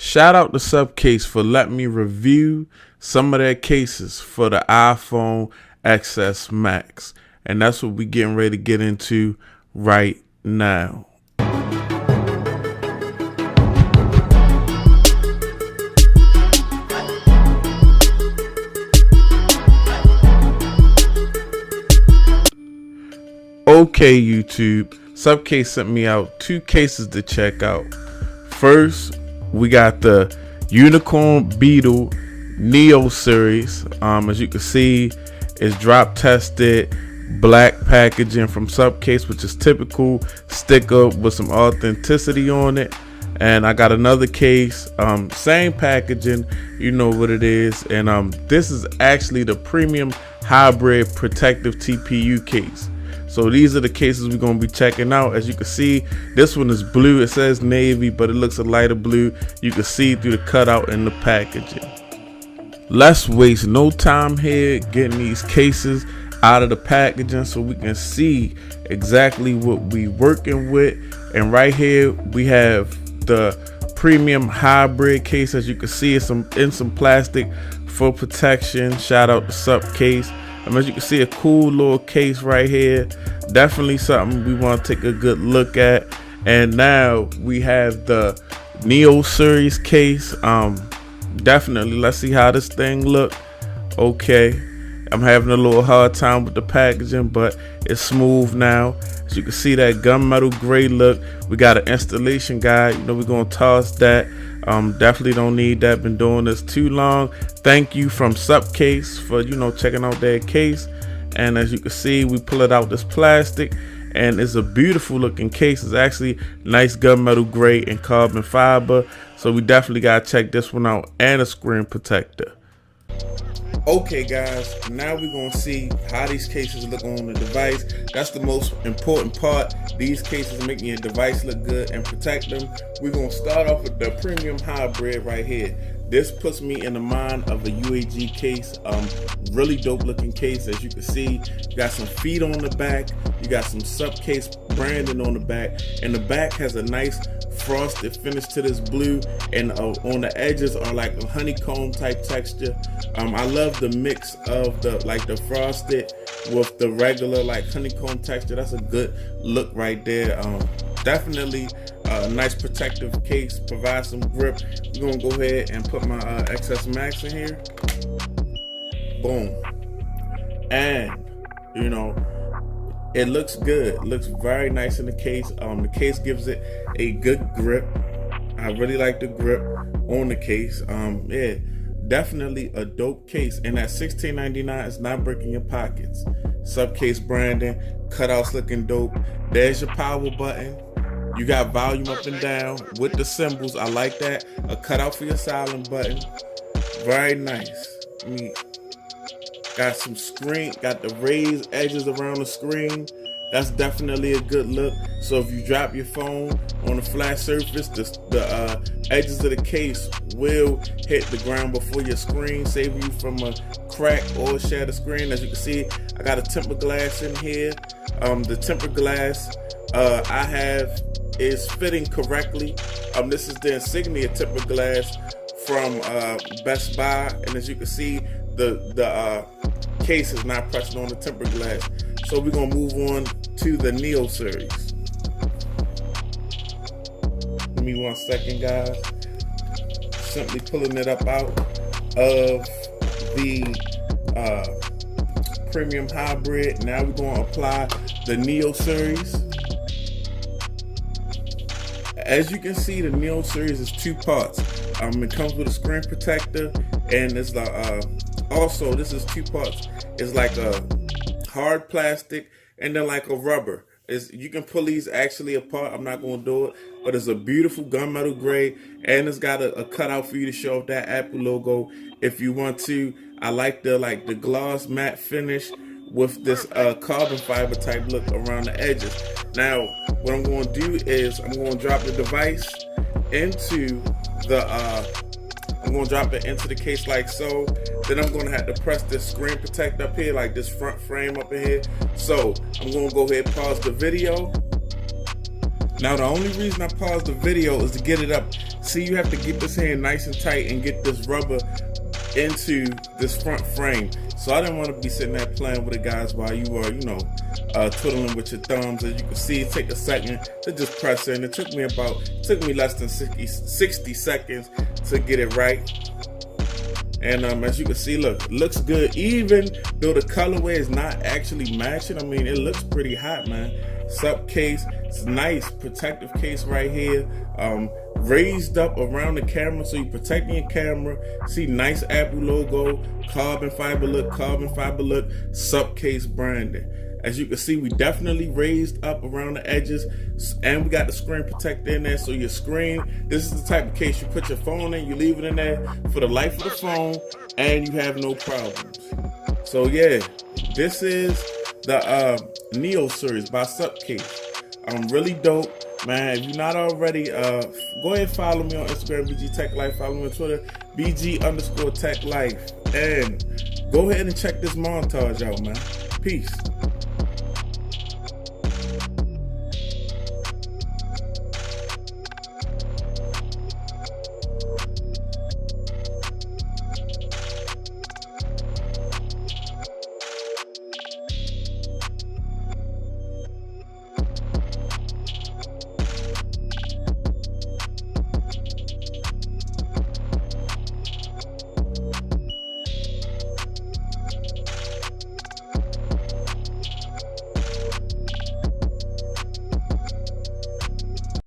Shout out to Supcase for letting me review some of their cases for the iPhone XS Max. And that's what we're getting ready to get into right now. Okay, YouTube, Supcase sent me out two cases to check out. First, we got the Unicorn Beetle Neo series. As you can see, it's drop tested, black packaging from Supcase, which is typical sticker with some authenticity on it. And I got another case, same packaging, you know what it is. And this is actually the premium hybrid protective TPU case. So these are the cases we're going to be checking out. As you can see, this one is blue. It says navy, but it looks a lighter blue. You can see through the cutout in the packaging. Let's waste no time here getting these cases out of the packaging so we can see exactly what we working with. And right here we have the premium hybrid case. As you can see, it's in some plastic for protection. Shout out to Supcase. As you can see, a cool little case right here. Definitely something we want to take a good look at. And now we have the Neo series case. Definitely, let's see how this thing look. Okay, I'm having a little hard time with the packaging, but it's smooth now. As you can see, that gunmetal gray look. We got an installation guide. You know, we're gonna toss that. Definitely don't need that. Been doing this too long. Thank you from Supcase for, you know, checking out their case. And as you can see, we pull it out this plastic, and it's a beautiful looking case. It's actually nice gunmetal gray and carbon fiber. So we definitely gotta check this one out, and a screen protector. Okay guys, now we're gonna see how these cases look on the device. That's the most important part. These cases make your device look good and protect them. We're gonna start off with the premium hybrid right here. This puts me in the mind of a UAG case. Really dope looking case. As you can see, you got some feet on the back, you got some Supcase branding on the back, and the back has a nice frosted finish to this blue, and on the edges are like a honeycomb type texture. I love the mix of the frosted with the regular like honeycomb texture. That's a good look right there. Definitely a nice protective case, provide some grip. We're gonna go ahead and put my XS Max in here. Boom. And you know, it looks good. It looks very nice in the case. The case gives it a good grip. I really like the grip on the case. Yeah, definitely a dope case. And at $16.99, it's not breaking your pockets. Supcase branding, cutouts looking dope. There's your power button. You got volume up and down with the symbols. I like that. A cutout for your silent button. Very nice. Got some screen, got the raised edges around the screen. That's definitely a good look. So if you drop your phone on a flat surface, the edges of the case will hit the ground before your screen, save you from a crack or shatter screen. As you can see, I got a tempered glass in here. The tempered glass I have is fitting correctly. This is the Insignia tempered glass from Best Buy, and as you can see, the case is not pressing on the tempered glass. So we're gonna move on to the Neo series. Give me 1 second, guys. Simply pulling it up out of the premium hybrid. Now we're gonna apply the Neo series. As you can see, the Neo series is two parts. It comes with a screen protector, and it's also, this is two parts. It's like a hard plastic and then like a rubber. You can pull these actually apart. I'm not going to do it, but it's a beautiful gunmetal gray, and it's got a cutout for you to show off that Apple logo if you want to. I like the gloss matte finish with this carbon fiber type look around the edges. Now, what I'm going to do is I'm going to drop the device into the case like so. Then I'm going to have to press this screen protect up here, like this front frame up in here. So I'm going to go ahead and pause the video. Now the only reason I paused the video is to get it up. See, you have to get this hand nice and tight and get this rubber into this front frame. So I didn't want to be sitting there playing with it, guys, while you were, twiddling with your thumbs. As you can see, it take a second to just press in. It took me less than 60 seconds to get it right. And as you can see, look, it looks good, even though the colorway is not actually matching. I mean, it looks pretty hot, man. Supcase, it's a nice protective case right here. Raised up around the camera, so you're protecting your camera. See, nice Apple logo, carbon fiber look, Supcase branding. As you can see, we definitely raised up around the edges, and we got the screen protector in there. So your screen, this is the type of case you put your phone in, you leave it in there for the life of the phone, and you have no problems. So yeah, this is the Neo series by Supcase. Really dope, man. If you're not already, go ahead and follow me on Instagram, BG Tech Life. Follow me on Twitter, BG_Tech Life. And go ahead and check this montage out, man. Peace.